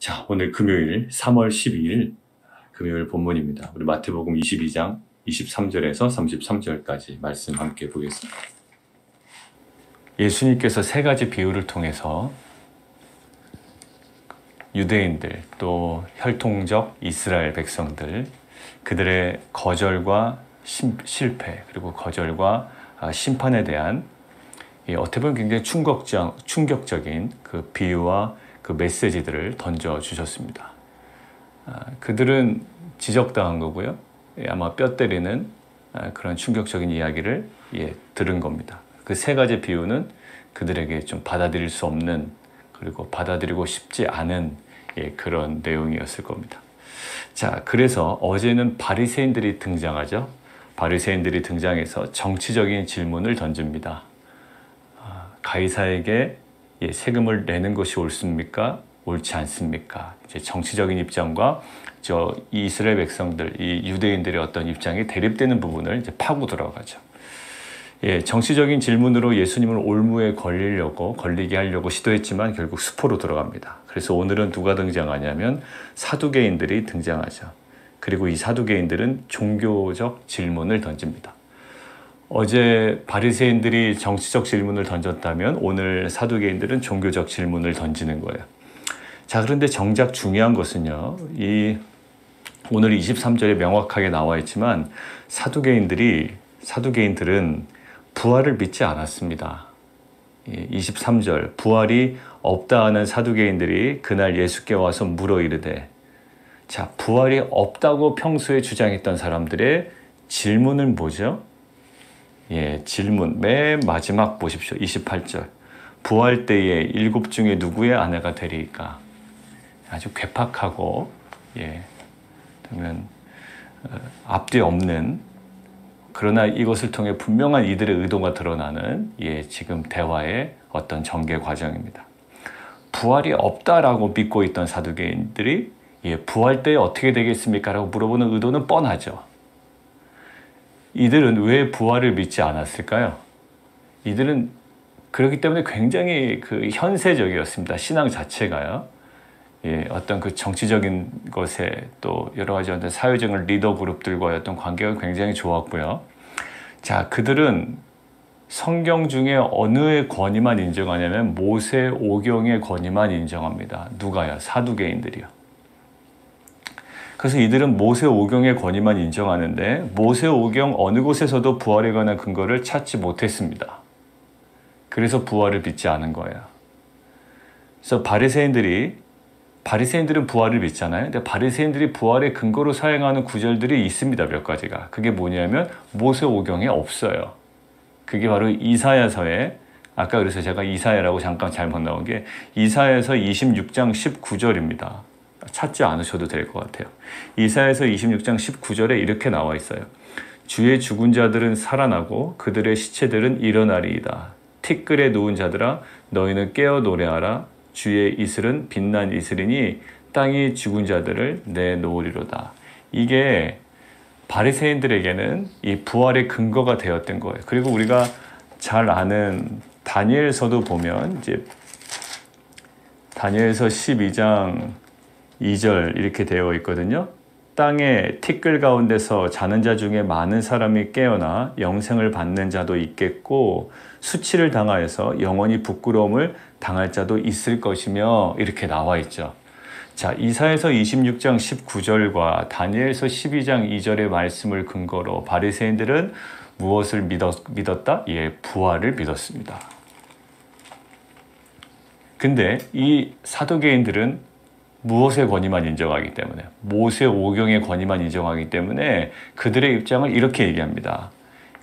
자, 오늘 금요일 3월 12일 금요일 본문입니다. 우리 마태복음 22장 23절에서 33절까지 말씀 함께 보겠습니다. 예수님께서 세 가지 비유를 통해서 유대인들 또 혈통적 이스라엘 백성들 그들의 거절과 실패 그리고 거절과 심판에 대한 어떻게 보면 굉장히 충격적인 그 비유와 그 메시지들을 던져주셨습니다. 그들은 지적당한 거고요. 아마 뼈 때리는 그런 충격적인 이야기를 들은 겁니다. 그 세 가지 비유는 그들에게 좀 받아들일 수 없는 그리고 받아들이고 싶지 않은 그런 내용이었을 겁니다. 자, 그래서 어제는 바리새인들이 등장하죠. 바리새인들이 등장해서 정치적인 질문을 던집니다. 가이사에게 세금을 내는 것이 옳습니까? 옳지 않습니까? 이제 정치적인 입장과 이 이스라엘 백성들, 이 유대인들의 어떤 입장이 대립되는 부분을 이제 파고 들어가죠. 정치적인 질문으로 예수님을 올무에 걸리게 하려고 시도했지만 결국 수포로 들어갑니다. 그래서 오늘은 누가 등장하냐면 사두개인들이 등장하죠. 그리고 이 사두개인들은 종교적 질문을 던집니다. 어제 바리새인들이 정치적 질문을 던졌다면 오늘 사두개인들은 종교적 질문을 던지는 거예요. 자, 그런데 정작 중요한 것은요. 오늘 23절에 명확하게 나와 있지만 사두개인들은 부활을 믿지 않았습니다. 23절 부활이 없다 하는 사두개인들이 그날 예수께 와서 물어 이르되, 자, 부활이 없다고 평소에 주장했던 사람들의 질문은 뭐죠? 질문 맨 마지막 보십시오. 28절 부활 때에 7 중에 누구의 아내가 되리이까? 아주 괴팍하고 그러면 앞뒤 없는, 그러나 이것을 통해 분명한 이들의 의도가 드러나는 지금 대화의 어떤 전개 과정입니다. 부활이 없다라고 믿고 있던 사두개인들이 부활 때에 어떻게 되겠습니까? 라고 물어보는 의도는 뻔하죠. 이들은 왜 부활을 믿지 않았을까요? 이들은 그렇기 때문에 굉장히 그 현세적이었습니다. 신앙 자체가요. 어떤 그 정치적인 것에 또 여러 가지 어떤 사회적인 리더 그룹들과의 어떤 관계가 굉장히 좋았고요. 자, 그들은 성경 중에 어느의 권위만 인정하냐면 모세오경의 권위만 인정합니다. 누가요? 사두개인들이요. 그래서 이들은 모세오경의 권위만 인정하는데 모세오경 어느 곳에서도 부활에 관한 근거를 찾지 못했습니다. 그래서 부활을 믿지 않은 거예요. 그래서 바리새인들은 부활을 믿잖아요. 근데 바리새인들이 부활의 근거로 사용하는 구절들이 있습니다. 몇 가지가. 그게 뭐냐면 모세오경에 없어요. 그게 바로 이사야서에, 아까 그래서 제가 이사야라고 잠깐 잘못 나온 게 이사야서 26장 19절입니다. 찾지 않으셔도 될 것 같아요. 이사야서 26장 19절에 이렇게 나와 있어요. 주의 죽은 자들은 살아나고 그들의 시체들은 일어나리이다. 티끌에 누운 자들아 너희는 깨어 노래하라. 주의 이슬은 빛난 이슬이니 땅이 죽은 자들을 내놓으리로다. 이게 바리새인들에게는 이 부활의 근거가 되었던 거예요. 그리고 우리가 잘 아는 다니엘서도 보면 이제 다니엘서 12장 2절 이렇게 되어 있거든요. 땅에 티끌 가운데서 자는 자 중에 많은 사람이 깨어나 영생을 받는 자도 있겠고 수치를 당하여서 영원히 부끄러움을 당할 자도 있을 것이며 이렇게 나와 있죠. 자, 이사야서 26장 19절과 다니엘서 12장 2절의 말씀을 근거로 바리새인들은 무엇을 믿었다? 부활을 믿었습니다. 근데 이 사두개인들은 무엇의 권위만 인정하기 때문에, 모세오경의 권위만 인정하기 때문에 그들의 입장을 이렇게 얘기합니다.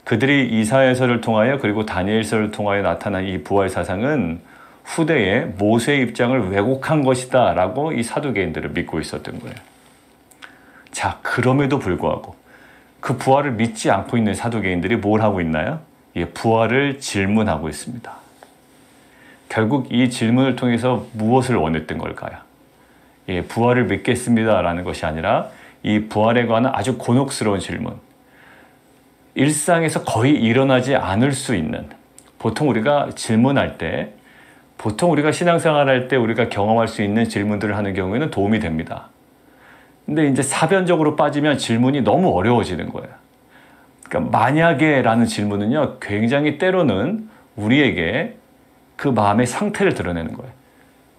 그들이 이사야서를 통하여 그리고 다니엘서를 통하여 나타난 이 부활 사상은 후대에 모세의 입장을 왜곡한 것이다 라고 이 사두개인들을 믿고 있었던 거예요. 자, 그럼에도 불구하고 그 부활을 믿지 않고 있는 사두개인들이 뭘 하고 있나요? 부활을 질문하고 있습니다. 결국 이 질문을 통해서 무엇을 원했던 걸까요? 부활을 믿겠습니다 라는 것이 아니라 이 부활에 관한 아주 곤혹스러운 질문, 일상에서 거의 일어나지 않을 수 있는, 보통 우리가 질문할 때 보통 우리가 신앙생활 할 때 우리가 경험할 수 있는 질문들을 하는 경우에는 도움이 됩니다. 근데 이제 사변적으로 빠지면 질문이 너무 어려워지는 거예요. 그러니까 만약에 라는 질문은요, 굉장히 때로는 우리에게 그 마음의 상태를 드러내는 거예요.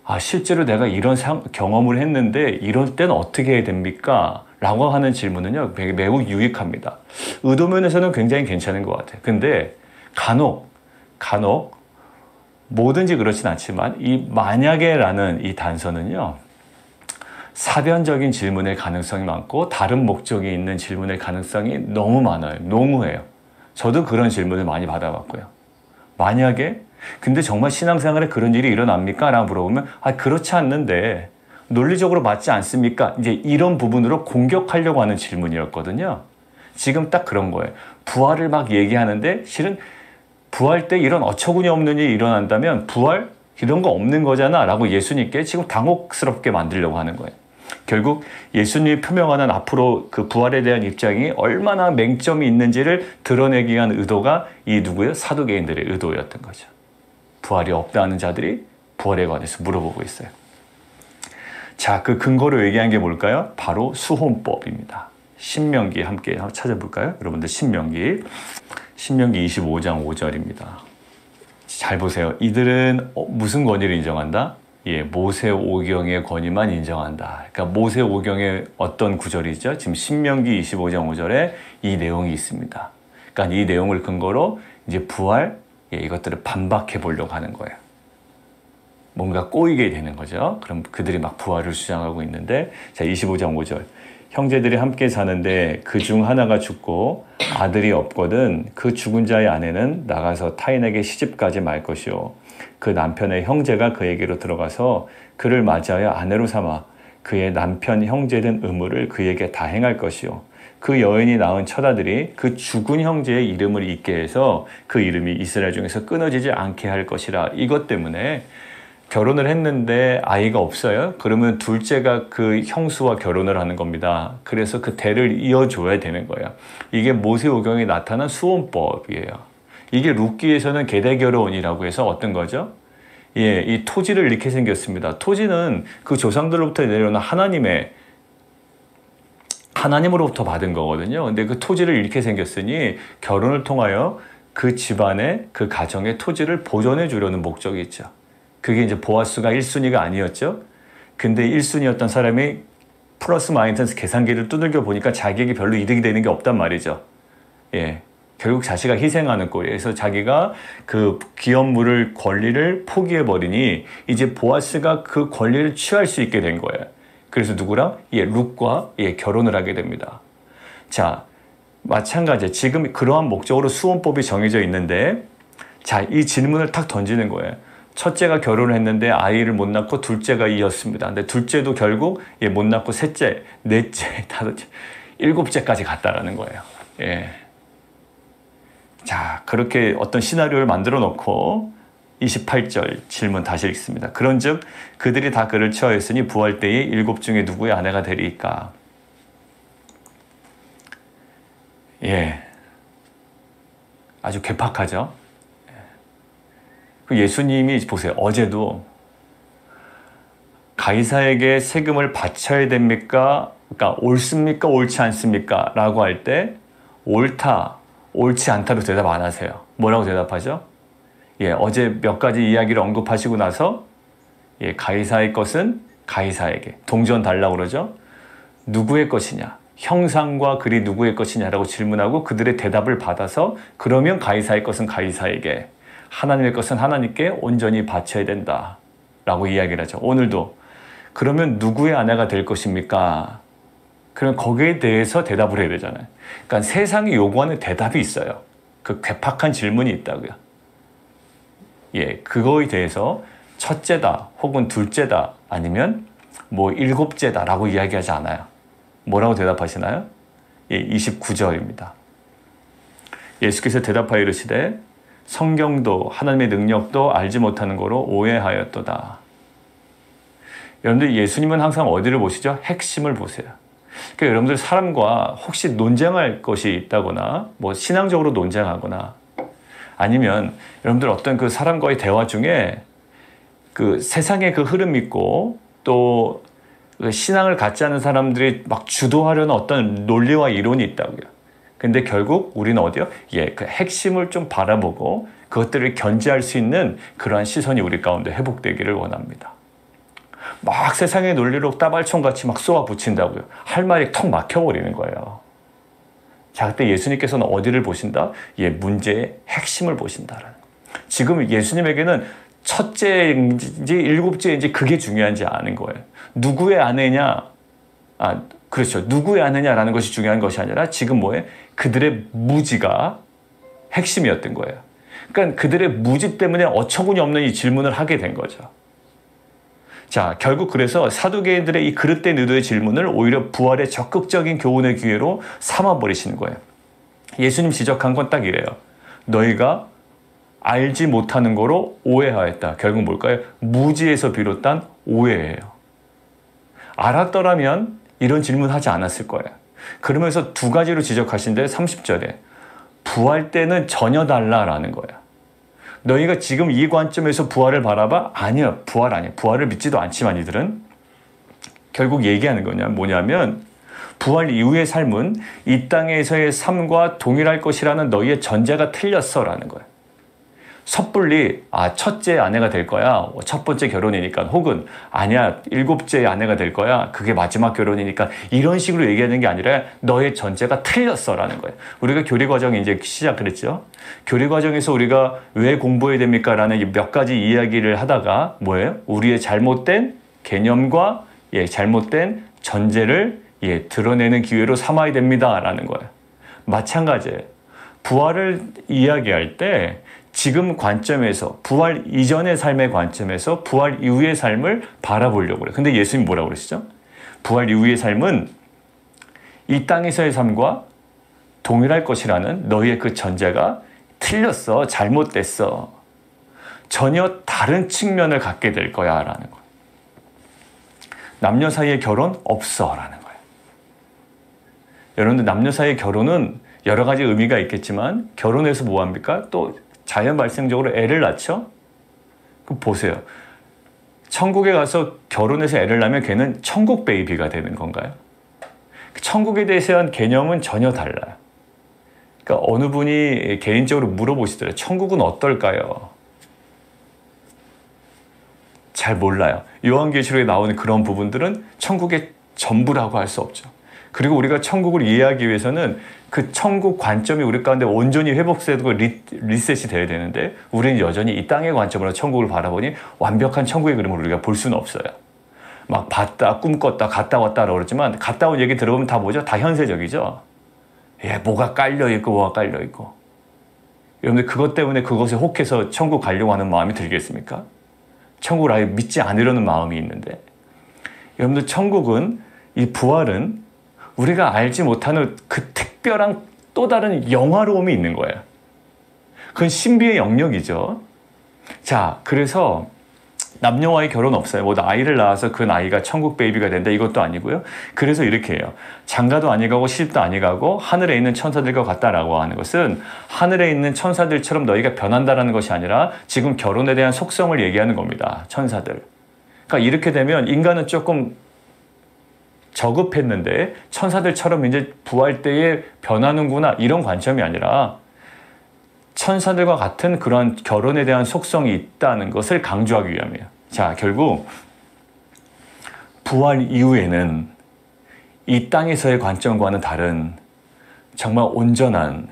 아, 실제로 내가 이런 경험을 했는데 이럴 때는 어떻게 해야 됩니까? 라고 하는 질문은요, 매우 유익합니다. 의도면에서는 굉장히 괜찮은 것 같아요. 근데 간혹 뭐든지 그렇진 않지만 이 만약에 라는 이 단서는요, 사변적인 질문의 가능성이 많고 다른 목적이 있는 질문의 가능성이 너무 많아요. 농후해요. 저도 그런 질문을 많이 받아봤고요. 만약에? 근데 정말 신앙생활에 그런 일이 일어납니까? 라고 물어보면 그렇지 않는데 논리적으로 맞지 않습니까? 이제 이런 부분으로 공격하려고 하는 질문이었거든요. 지금 딱 그런 거예요. 부활을 막 얘기하는데 실은 부활 때 이런 어처구니 없는 일이 일어난다면 부활? 이런 거 없는 거잖아 라고 예수님께 지금 당혹스럽게 만들려고 하는 거예요. 결국 예수님이 표명하는 앞으로 그 부활에 대한 입장이 얼마나 맹점이 있는지를 드러내기 위한 의도가 이 누구예요? 사두개인들의 의도였던 거죠. 부활이 없다는 자들이 부활에 관해서 물어보고 있어요. 자, 그 근거로 얘기한 게 뭘까요? 바로 수혼법입니다. 신명기 함께 한번 찾아볼까요? 여러분들 신명기 25장 5절입니다. 잘 보세요. 이들은 무슨 권위를 인정한다? 예, 모세오경의 권위만 인정한다. 그러니까 모세오경의 어떤 구절이죠? 지금 신명기 25장 5절에 이 내용이 있습니다. 그러니까 이 내용을 근거로 이제 부활, 이것들을 반박해 보려고 하는 거예요. 뭔가 꼬이게 되는 거죠. 그럼 그들이 막 부활을 주장하고 있는데, 자, 25장 5절. 형제들이 함께 사는데 그 중 하나가 죽고 아들이 없거든 그 죽은 자의 아내는 나가서 타인에게 시집가지 말 것이요. 그 남편의 형제가 그에게로 들어가서 그를 맞이하여 아내로 삼아 그의 남편 형제된 의무를 그에게 다 행할 것이요. 그 여인이 낳은 처자들이 그 죽은 형제의 이름을 잊게 해서 그 이름이 이스라엘 중에서 끊어지지 않게 할 것이라. 이것 때문에 결혼을 했는데 아이가 없어요? 그러면 둘째가 그 형수와 결혼을 하는 겁니다. 그래서 그 대를 이어줘야 되는 거예요. 이게 모세오경에 나타난 수혼법이에요. 이게 룻기에서는 계대결혼이라고 해서 어떤 거죠? 예, 이 토지를 잃게 생겼습니다. 토지는 그 조상들로부터 내려오는 하나님으로부터 받은 거거든요. 근데 그 토지를 잃게 생겼으니 결혼을 통하여 그 집안의 그 가정의 토지를 보존해 주려는 목적이 있죠. 그게 이제 보아스가 1순위가 아니었죠. 근데 1순위였던 사람이 플러스 마이너스 계산기를 두들겨 보니까 자기에게 별로 이득이 되는 게 없단 말이죠. 예. 결국 자기가 희생하는 꼴이에요. 그래서 자기가 그 기업물을 권리를 포기해버리니 이제 보아스가 그 권리를 취할 수 있게 된 거예요. 그래서 누구랑? 룻과 결혼을 하게 됩니다. 자, 마찬가지예요. 지금 그러한 목적으로 수혼법이 정해져 있는데, 자, 이 질문을 탁 던지는 거예요. 첫째가 결혼을 했는데 아이를 못 낳고 둘째가 이었습니다. 근데 둘째도 결국 못 낳고 셋째, 넷째, 다섯째, 일곱째까지 갔다라는 거예요. 예. 자, 그렇게 어떤 시나리오를 만들어 놓고 28절 질문 다시 읽습니다. 그런즉 그들이 다 그를 취하였으니 부활 때에 7 중에 누구의 아내가 되리이까? 예, 아주 괴팍하죠. 예수님이 보세요. 어제도 가이사에게 세금을 바쳐야 됩니까? 그러니까 옳습니까? 옳지 않습니까? 라고 할 때 옳다, 옳지 않다로 대답 안 하세요. 뭐라고 대답하죠? 예, 어제 몇 가지 이야기를 언급하시고 나서 가이사의 것은 가이사에게 동전 달라고 그러죠. 누구의 것이냐? 형상과 글이 누구의 것이냐라고 질문하고 그들의 대답을 받아서 그러면 가이사의 것은 가이사에게, 하나님의 것은 하나님께 온전히 바쳐야 된다라고 이야기를 하죠. 오늘도 그러면 누구의 아내가 될 것입니까? 그럼 거기에 대해서 대답을 해야 되잖아요. 그러니까 세상이 요구하는 대답이 있어요. 그 괴팍한 질문이 있다고요. 예, 그거에 대해서 첫째다 혹은 둘째다 아니면 뭐 일곱째다라고 이야기하지 않아요. 뭐라고 대답하시나요? 예, 29절입니다. 예수께서 대답하여 이르시되 성경도 하나님의 능력도 알지 못하는 거로 오해하였도다. 여러분들 예수님은 항상 어디를 보시죠? 핵심을 보세요. 그러니까 여러분들 사람과 혹시 논쟁할 것이 있다거나 뭐 신앙적으로 논쟁하거나 아니면 여러분들 어떤 그 사람과의 대화 중에 그 세상의 그 흐름 있고 또 신앙을 갖지 않은 사람들이 막 주도하려는 어떤 논리와 이론이 있다고요. 근데 결국 우리는 어디요? 그 핵심을 좀 바라보고 그것들을 견지할 수 있는 그러한 시선이 우리 가운데 회복되기를 원합니다. 막 세상의 논리로 따발총같이 막 쏘아 붙인다고요. 할 말이 턱 막혀버리는 거예요. 자, 그때 예수님께서는 어디를 보신다? 문제의 핵심을 보신다라는 거예요. 지금 예수님에게는 첫째인지 일곱째인지 그게 중요한지 아는 거예요. 누구의 아내냐? 그렇죠. 누구의 아내냐라는 것이 중요한 것이 아니라 지금 뭐예요? 그들의 무지가 핵심이었던 거예요. 그러니까 그들의 무지 때문에 어처구니 없는 이 질문을 하게 된 거죠. 자, 결국 그래서 사두개인들의 이 그릇된 의도의 질문을 오히려 부활의 적극적인 교훈의 기회로 삼아버리시는 거예요. 예수님 지적한 건 딱 이래요. 너희가 알지 못하는 거로 오해하였다. 결국 뭘까요? 무지에서 비롯한 오해예요. 알았더라면 이런 질문하지 않았을 거예요. 그러면서 두 가지로 지적하신데 30절에 부활 때는 전혀 달라라는 거예요. 너희가 지금 이 관점에서 부활을 바라봐? 아니요. 부활 아니에요. 부활을 믿지도 않지만 이들은 결국 얘기하는 거냐 뭐냐면 부활 이후의 삶은 이 땅에서의 삶과 동일할 것이라는 너희의 전제가 틀렸어라는 거예요. 섣불리 첫째 아내가 될 거야. 첫 번째 결혼이니까. 혹은 아니야. 일곱째 아내가 될 거야. 그게 마지막 결혼이니까. 이런 식으로 얘기하는 게 아니라 너의 전제가 틀렸어라는 거예요. 우리가 교리과정 이제 시작을 했죠. 교리과정에서 우리가 왜 공부해야 됩니까? 라는 몇 가지 이야기를 하다가 뭐예요? 우리의 잘못된 개념과 잘못된 전제를 드러내는 기회로 삼아야 됩니다. 라는 거예요. 마찬가지예요. 부활을 이야기할 때 지금 관점에서 부활 이전의 삶의 관점에서 부활 이후의 삶을 바라보려고 그래요. 근데 예수님이 뭐라고 그러시죠? 부활 이후의 삶은 이 땅에서의 삶과 동일할 것이라는 너희의 그 전제가 틀렸어. 잘못됐어. 전혀 다른 측면을 갖게 될 거야 라는 거예요. 남녀 사이의 결혼 없어 라는 거예요. 여러분들 남녀 사이의 결혼은 여러 가지 의미가 있겠지만 결혼해서 뭐합니까? 또 자연 발생적으로 애를 낳죠? 그럼 보세요. 천국에 가서 결혼해서 애를 낳으면 걔는 천국 베이비가 되는 건가요? 천국에 대해서한 개념은 전혀 달라요. 그러니까 어느 분이 개인적으로 물어보시더래요. 천국은 어떨까요? 잘 몰라요. 요한계시록에 나오는 그런 부분들은 천국의 전부라고 할 수 없죠. 그리고 우리가 천국을 이해하기 위해서는 그 천국 관점이 우리 가운데 온전히 회복되고 리셋이 돼야 되는데 우리는 여전히 이 땅의 관점으로 천국을 바라보니 완벽한 천국의 그림을 우리가 볼 수는 없어요. 막 봤다, 꿈꿨다, 갔다 왔다라고 그랬지만 갔다 온 얘기 들어보면 다 뭐죠? 다 현세적이죠. 뭐가 깔려있고 뭐가 깔려있고. 여러분들 그것 때문에 그것에 혹해서 천국 가려고 하는 마음이 들겠습니까? 천국을 아예 믿지 않으려는 마음이 있는데 여러분들 천국은 이 부활은 우리가 알지 못하는 그 특별한 또 다른 영화로움이 있는 거예요. 그건 신비의 영역이죠. 자, 그래서 남녀와의 결혼 없어요. 뭐 아이를 낳아서 그 나이가 천국 베이비가 된다 이것도 아니고요. 그래서 이렇게 해요. 장가도 아니 가고 시집도 아니 가고 하늘에 있는 천사들과 같다라고 하는 것은 하늘에 있는 천사들처럼 너희가 변한다라는 것이 아니라 지금 결혼에 대한 속성을 얘기하는 겁니다. 천사들. 그러니까 이렇게 되면 인간은 조금 저급했는데 천사들처럼 이제 부활 때에 변하는구나 이런 관점이 아니라 천사들과 같은 그런 결혼에 대한 속성이 있다는 것을 강조하기 위함이에요. 자, 결국 부활 이후에는 이 땅에서의 관점과는 다른 정말 온전한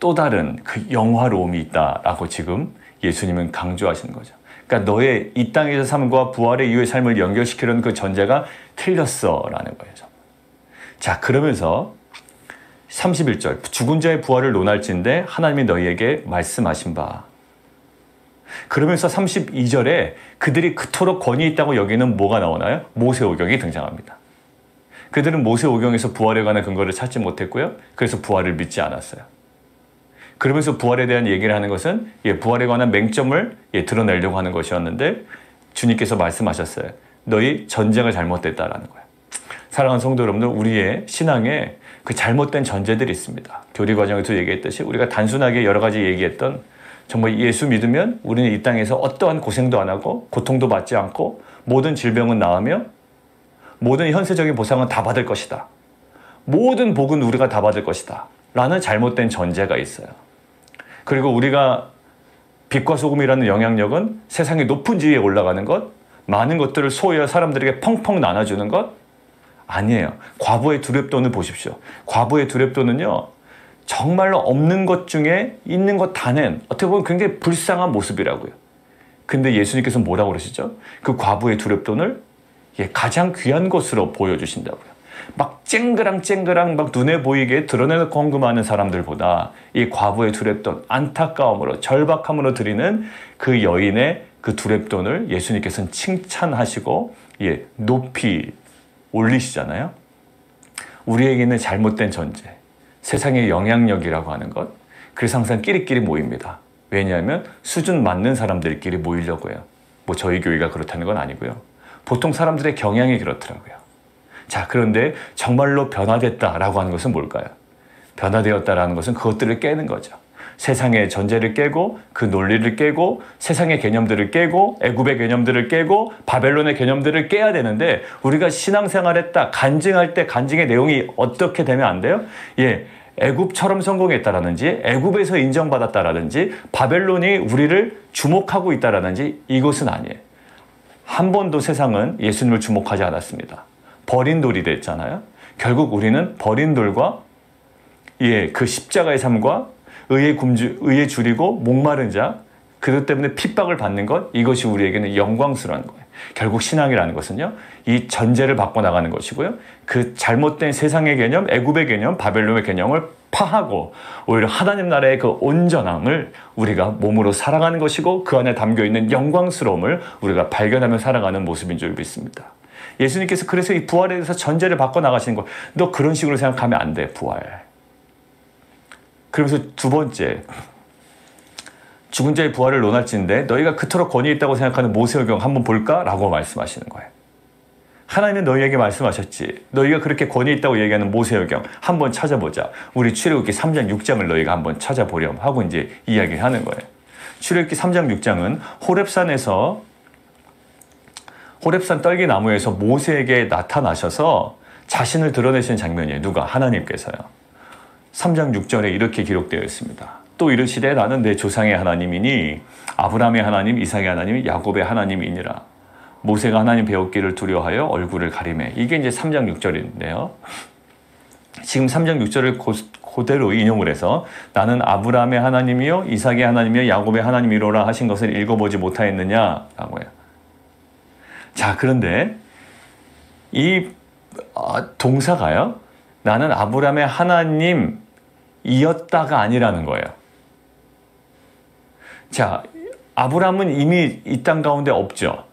또 다른 그 영화로움이 있다라고 지금 예수님은 강조하시는 거죠. 그러니까 너의 이 땅에서 삶과 부활의 이후의 삶을 연결시키려는 그 전제가 틀렸어라는 거예요. 자, 그러면서 31절 죽은 자의 부활을 논할진대 하나님이 너희에게 말씀하신 바. 그러면서 32절에 그들이 그토록 권위 있다고 여기는 뭐가 나오나요? 모세오경이 등장합니다. 그들은 모세오경에서 부활에 관한 근거를 찾지 못했고요. 그래서 부활을 믿지 않았어요. 그러면서 부활에 대한 얘기를 하는 것은 부활에 관한 맹점을 드러내려고 하는 것이었는데 주님께서 말씀하셨어요. 너희 전제가 잘못됐다라는 거예요. 사랑하는 성도 여러분들, 우리의 신앙에 그 잘못된 전제들이 있습니다. 교리 과정에서 얘기했듯이 우리가 단순하게 여러 가지 얘기했던 정말 예수 믿으면 우리는 이 땅에서 어떠한 고생도 안 하고 고통도 받지 않고 모든 질병은 나으며 모든 현세적인 보상은 다 받을 것이다. 모든 복은 우리가 다 받을 것이다. 라는 잘못된 전제가 있어요. 그리고 우리가 빛과 소금이라는 영향력은 세상의 높은 지위에 올라가는 것, 많은 것들을 소유해 사람들에게 펑펑 나눠주는 것 아니에요. 과부의 두렵돈을 보십시오. 과부의 두렵돈은요, 정말로 없는 것 중에 있는 것 다 낸, 어떻게 보면 굉장히 불쌍한 모습이라고요. 근데 예수님께서 뭐라고 그러시죠? 그 과부의 두렵돈을 가장 귀한 것으로 보여주신다고요. 막 쨍그랑 막 눈에 보이게 드러내놓고 헌금하는 사람들보다 이 과부의 두렵돈, 안타까움으로 절박함으로 드리는 그 여인의 그 두렵돈을 예수님께서는 칭찬하시고 높이 올리시잖아요. 우리에게는 잘못된 전제, 세상의 영향력이라고 하는 것, 그래서 항상 끼리끼리 모입니다. 왜냐하면 수준 맞는 사람들끼리 모이려고 해요. 뭐 저희 교회가 그렇다는 건 아니고요. 보통 사람들의 경향이 그렇더라고요. 자, 그런데 정말로 변화됐다라고 하는 것은 뭘까요? 변화되었다라는 것은 그것들을 깨는 거죠. 세상의 전제를 깨고 그 논리를 깨고 세상의 개념들을 깨고 애굽의 개념들을 깨고 바벨론의 개념들을 깨야 되는데 우리가 신앙생활했다 간증할 때 간증의 내용이 어떻게 되면 안 돼요? 애굽처럼 성공했다라든지 애굽에서 인정받았다라든지 바벨론이 우리를 주목하고 있다라든지 이것은 아니에요. 한 번도 세상은 예수님을 주목하지 않았습니다. 버린 돌이 됐잖아요. 결국 우리는 버린 돌과 그 십자가의 삶과 의에 줄이고 목마른 자, 그것 때문에 핍박을 받는 것, 이것이 우리에게는 영광스러운 거예요. 결국 신앙이라는 것은요, 이 전제를 바꿔나가는 것이고요. 그 잘못된 세상의 개념, 애굽의 개념, 바벨론의 개념을 파하고 오히려 하나님 나라의 그 온전함을 우리가 몸으로 살아가는 것이고 그 안에 담겨있는 영광스러움을 우리가 발견하며 살아가는 모습인 줄 믿습니다. 예수님께서 그래서 이 부활에 대해서 전제를 바꿔나가시는 거예요. 너 그런 식으로 생각하면 안 돼, 부활. 그러면서 두 번째, 죽은 자의 부활을 논할진대 너희가 그토록 권위 있다고 생각하는 모세오경 한번 볼까? 라고 말씀하시는 거예요. 하나님은 너희에게 말씀하셨지. 너희가 그렇게 권위 있다고 얘기하는 모세오경 한번 찾아보자. 우리 출애굽기 3장 6장을 너희가 한번 찾아보렴 하고 이제 이야기를 하는 거예요. 출애굽기 3장 6장은 호렙산 떨기나무에서 모세에게 나타나셔서 자신을 드러내시는 장면이에요. 누가? 하나님께서요. 3장 6절에 이렇게 기록되어 있습니다. 또 이르시되 나는 내 조상의 하나님이니 아브라함의 하나님, 이삭의 하나님, 야곱의 하나님이니라. 모세가 하나님 배웠기를 두려워하여 얼굴을 가리매. 이게 이제 3장 6절인데요. 지금 3장 6절을 그대로 인용을 해서 나는 아브라함의 하나님이요 이삭의 하나님이요 야곱의 하나님이로라 하신 것을 읽어보지 못하였느냐라고 해요. 자, 그런데 이 동사가요, 나는 아브라함의 하나님이었다가 아니라는 거예요. 자, 아브라함은 이미 이 땅 가운데 없죠.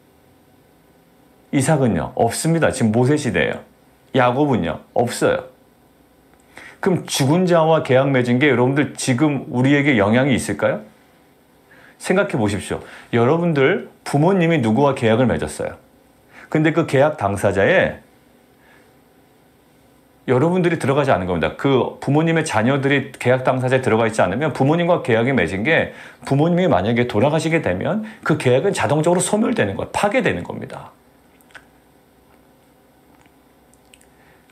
이삭은요? 없습니다. 지금 모세 시대예요. 야곱은요? 없어요. 그럼 죽은 자와 계약 맺은 게 여러분들 지금 우리에게 영향이 있을까요? 생각해 보십시오. 여러분들 부모님이 누구와 계약을 맺었어요. 근데 그 계약 당사자에 여러분들이 들어가지 않은 겁니다. 그 부모님의 자녀들이 계약 당사자에 들어가 있지 않으면 부모님과 계약이 맺은 게 부모님이 만약에 돌아가시게 되면 그 계약은 자동적으로 소멸되는 거예요. 파괴되는 겁니다.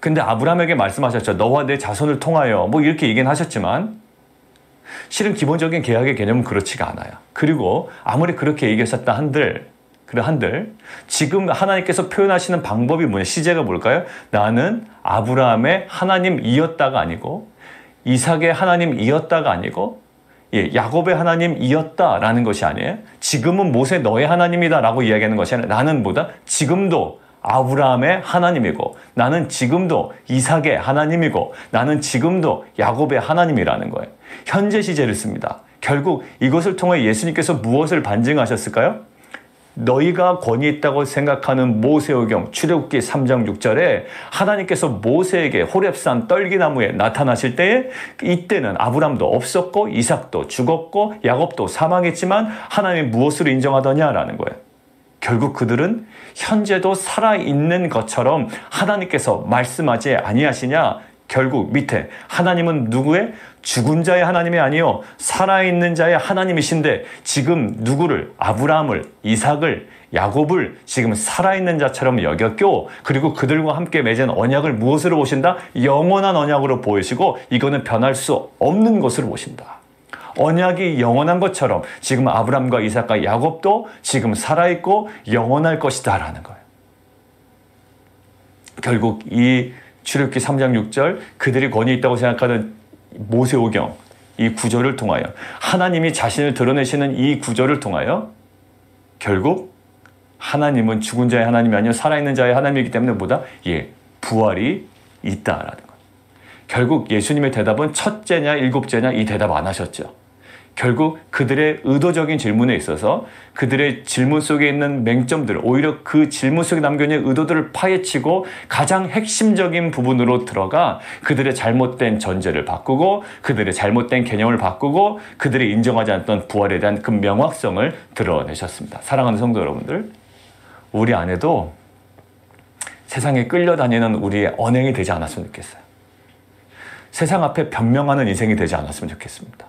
근데 아브라함에게 말씀하셨죠. 너와 내 자손을 통하여 뭐 이렇게 얘기는 하셨지만 실은 기본적인 계약의 개념은 그렇지가 않아요. 그리고 아무리 그렇게 얘기하셨다 한들 지금 하나님께서 표현하시는 방법이 뭐냐? 시제가 뭘까요? 나는 아브라함의 하나님이었다가 아니고 이삭의 하나님이었다가 아니고 야곱의 하나님이었다라는 것이 아니에요. 지금은 모세 너의 하나님이다라고 이야기하는 것이 아니라 나는 뭐다? 지금도 아브라함의 하나님이고 나는 지금도 이삭의 하나님이고 나는 지금도 야곱의 하나님이라는 거예요. 현재 시제를 씁니다. 결국 이것을 통해 예수님께서 무엇을 반증하셨을까요? 너희가 권위 있다고 생각하는 모세오경 출애굽기 3장 6절에 하나님께서 모세에게 호렙산 떨기나무에 나타나실 때에 이때는 아브람도 없었고 이삭도 죽었고 야곱도 사망했지만 하나님이 무엇으로 인정하더냐라는 거예요. 결국 그들은 현재도 살아있는 것처럼 하나님께서 말씀하지 아니하시냐? 결국 밑에 하나님은 누구의? 죽은 자의 하나님이 아니요 살아있는 자의 하나님이신데 지금 누구를? 아브라함을, 이삭을, 야곱을 지금 살아있는 자처럼 여겼고 그리고 그들과 함께 맺은 언약을 무엇으로 보신다? 영원한 언약으로 보이시고 이거는 변할 수 없는 것으로 보신다. 언약이 영원한 것처럼 지금 아브라함과 이삭과 야곱도 지금 살아있고 영원할 것이다 라는 거예요. 결국 이 출애굽기 3장 6절 그들이 권위 있다고 생각하는 모세오경 이 구절을 통하여 하나님이 자신을 드러내시는 이 구절을 통하여 결국 하나님은 죽은 자의 하나님이 아니요 살아있는 자의 하나님이기 때문에 뭐다? 부활이 있다라는 거예요. 결국 예수님의 대답은 첫째냐 일곱째냐 이 대답 안 하셨죠. 결국 그들의 의도적인 질문에 있어서 그들의 질문 속에 있는 맹점들, 오히려 그 질문 속에 남겨있는 의도들을 파헤치고 가장 핵심적인 부분으로 들어가 그들의 잘못된 전제를 바꾸고 그들의 잘못된 개념을 바꾸고 그들이 인정하지 않았던 부활에 대한 그 명확성을 드러내셨습니다. 사랑하는 성도 여러분들, 우리 안에도 세상에 끌려다니는 우리의 언행이 되지 않았으면 좋겠어요. 세상 앞에 변명하는 인생이 되지 않았으면 좋겠습니다.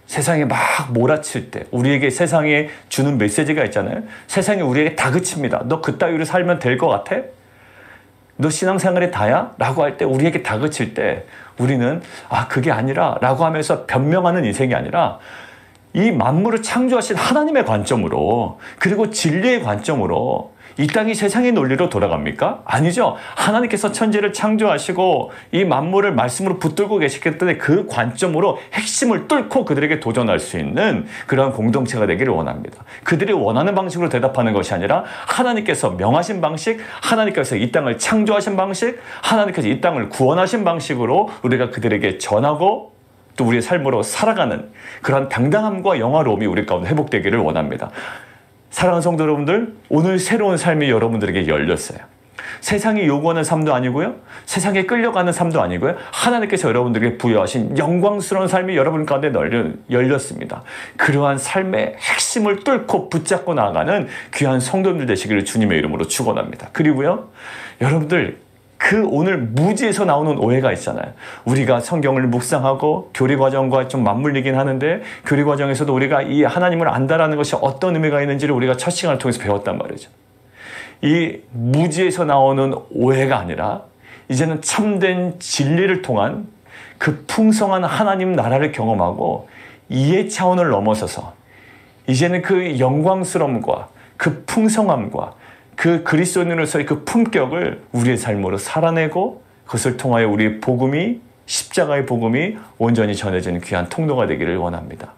세상에 막 몰아칠 때 우리에게 세상에 주는 메시지가 있잖아요. 세상이 우리에게 다그칩니다. 너 그따위로 살면 될 것 같아? 너 신앙생활이 다야? 라고 할 때 우리에게 다그칠 때 우리는 그게 아니라 라고 하면서 변명하는 인생이 아니라 이 만물을 창조하신 하나님의 관점으로 그리고 진리의 관점으로 이 땅이 세상의 논리로 돌아갑니까? 아니죠. 하나님께서 천지를 창조하시고 이 만물을 말씀으로 붙들고 계시기 때문에 그 관점으로 핵심을 뚫고 그들에게 도전할 수 있는 그런 공동체가 되기를 원합니다. 그들이 원하는 방식으로 대답하는 것이 아니라 하나님께서 명하신 방식, 하나님께서 이 땅을 창조하신 방식, 하나님께서 이 땅을 구원하신 방식으로 우리가 그들에게 전하고 또 우리의 삶으로 살아가는 그런 당당함과 영화로움이 우리 가운데 회복되기를 원합니다. 사랑하는 성도 여러분들, 오늘 새로운 삶이 여러분들에게 열렸어요. 세상이 요구하는 삶도 아니고요. 세상에 끌려가는 삶도 아니고요. 하나님께서 여러분들에게 부여하신 영광스러운 삶이 여러분 가운데 열렸습니다. 그러한 삶의 핵심을 뚫고 붙잡고 나아가는 귀한 성도들 되시기를 주님의 이름으로 축원합니다. 그리고요. 여러분들 그 오늘 무지에서 나오는 오해가 있잖아요. 우리가 성경을 묵상하고 교리과정과 좀 맞물리긴 하는데 교리과정에서도 우리가 이 하나님을 안다라는 것이 어떤 의미가 있는지를 우리가 첫 시간을 통해서 배웠단 말이죠. 이 무지에서 나오는 오해가 아니라 이제는 참된 진리를 통한 그 풍성한 하나님 나라를 경험하고 이해 차원을 넘어서서 이제는 그 영광스러움과 그 풍성함과 그 그리스도인으로서의 그 품격을 우리의 삶으로 살아내고 그것을 통하여 우리의 복음이 십자가의 복음이 온전히 전해지는 귀한 통로가 되기를 원합니다.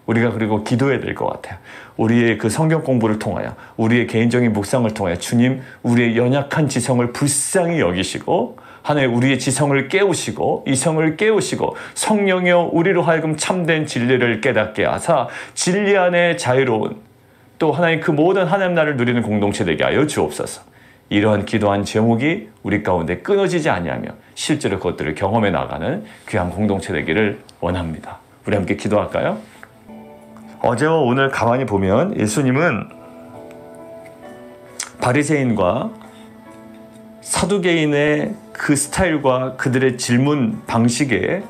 우리가 그리고 기도해야 될 것 같아요. 우리의 그 성경 공부를 통하여 우리의 개인적인 묵상을 통하여 주님 우리의 연약한 지성을 불쌍히 여기시고 하나님 우리의 지성을 깨우시고 이성을 깨우시고 성령이여 우리로 하여금 참된 진리를 깨닫게 하사 진리 안에 자유로운 또 하나님 그 모든 하나님 나라를 누리는 공동체 되게 하여 주옵소서. 이러한 기도한 제목이 우리 가운데 끊어지지 아니하며 실제로 그것들을 경험해 나가는 귀한 공동체 되기를 원합니다. 우리 함께 기도할까요? 어제와 오늘 가만히 보면 예수님은 바리새인과 사두개인의 그 스타일과 그들의 질문 방식에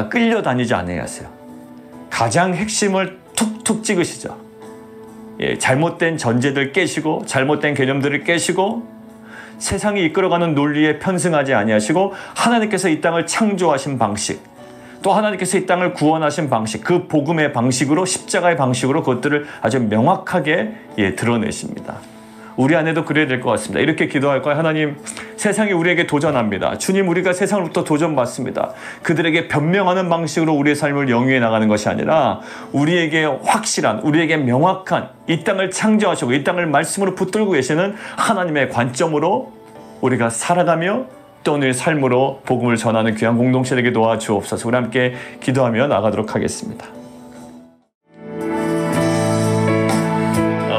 끌려다니지 않으셨어요. 가장 핵심을 툭툭 찍으시죠. 잘못된 전제들 깨시고 잘못된 개념들을 깨시고 세상이 이끌어가는 논리에 편승하지 아니하시고 하나님께서 이 땅을 창조하신 방식 또 하나님께서 이 땅을 구원하신 방식 그 복음의 방식으로 십자가의 방식으로 그것들을 아주 명확하게 드러내십니다. 우리 안에도 그래야 될 것 같습니다. 이렇게 기도할 거예요. 하나님, 세상이 우리에게 도전합니다. 주님, 우리가 세상으로부터 도전받습니다. 그들에게 변명하는 방식으로 우리의 삶을 영위해 나가는 것이 아니라 우리에게 확실한, 우리에게 명확한 이 땅을 창조하시고 이 땅을 말씀으로 붙들고 계시는 하나님의 관점으로 우리가 살아가며 또 오늘 삶으로 복음을 전하는 귀한 공동체 되게 도와주옵소서. 우리 함께 기도하며 나가도록 하겠습니다.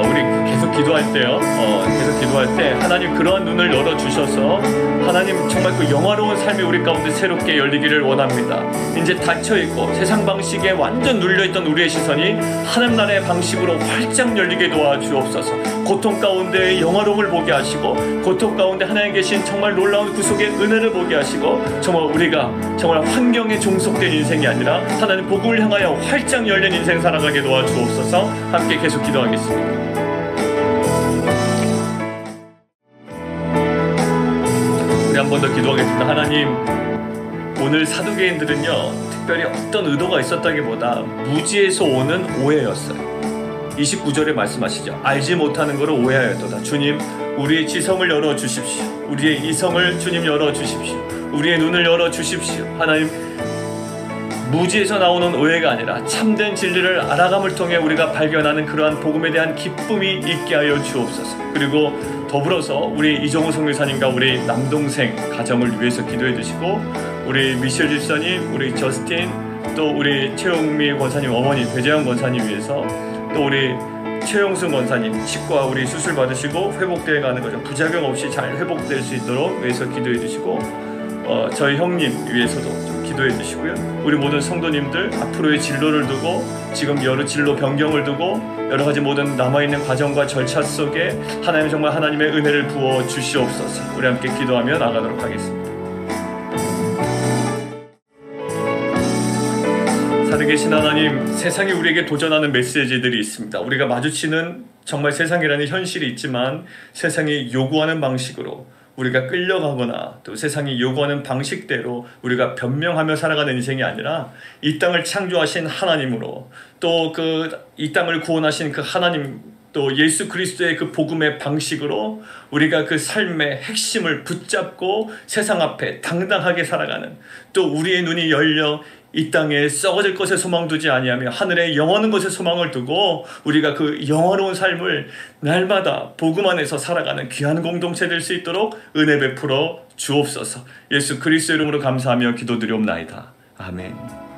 우리 계속 기도 기도할 때요, 계속 기도할 때 하나님 그러한 눈을 열어주셔서 하나님 정말 그 영화로운 삶이 우리 가운데 새롭게 열리기를 원합니다. 이제 닫혀있고 세상 방식에 완전 눌려있던 우리의 시선이 하나님 나라의 방식으로 활짝 열리게 도와주옵소서. 고통 가운데 영화로움을 보게 하시고 고통 가운데 하나님 계신 정말 놀라운 구속의 은혜를 보게 하시고 정말 우리가 정말 환경에 종속된 인생이 아니라 하나님 복음을 향하여 활짝 열린 인생 살아가게 도와주옵소서. 함께 계속 기도하겠습니다. 우리 한 번 더 기도하겠습니다. 하나님, 오늘 사두개인들은요 특별히 어떤 의도가 있었다기보다 무지에서 오는 오해였어요. 29절에 말씀하시죠. 알지 못하는 것을 오해하였도다. 주님, 우리의 지성을 열어주십시오. 우리의 이성을 주님 열어주십시오. 우리의 눈을 열어주십시오. 하나님, 무지에서 나오는 오해가 아니라 참된 진리를 알아감을 통해 우리가 발견하는 그러한 복음에 대한 기쁨이 있게 하여 주옵소서. 그리고 더불어서 우리 이정우 성교사님과 우리 남동생 가정을 위해서 기도해 주시고, 우리 미셸 집사님, 우리 저스틴, 또 우리 최용미 권사님 어머니 배재영 권사님 위해서, 또 우리 최용순 권사님 치과 우리 수술 받으시고 회복되어 가는 거죠. 부작용 없이 잘 회복될 수 있도록 위해서 기도해 주시고, 저희 형님 위해서도 좀 기도해 주시고요. 우리 모든 성도님들 앞으로의 진로를 두고 지금 여러 진로 변경을 두고 여러 가지 모든 남아있는 과정과 절차 속에 하나님 정말 하나님의 은혜를 부어 주시옵소서. 우리 함께 기도하며 나가도록 하겠습니다. 살아계신 하나님, 세상이 우리에게 도전하는 메시지들이 있습니다. 우리가 마주치는 정말 세상이라는 현실이 있지만 세상이 요구하는 방식으로 우리가 끌려가거나 또 세상이 요구하는 방식대로 우리가 변명하며 살아가는 인생이 아니라 이 땅을 창조하신 하나님으로, 또 이 땅을 구원하신 그 하나님, 또 예수 그리스도의 그 복음의 방식으로 우리가 그 삶의 핵심을 붙잡고 세상 앞에 당당하게 살아가는, 또 우리의 눈이 열려 이 땅에 썩어질 것에 소망 두지 아니하며 하늘에 영원한 것에 소망을 두고 우리가 그 영화로운 삶을 날마다 복음 안에서 살아가는 귀한 공동체 될 수 있도록 은혜 베풀어 주옵소서. 예수 그리스도 이름으로 감사하며 기도드리옵나이다. 아멘.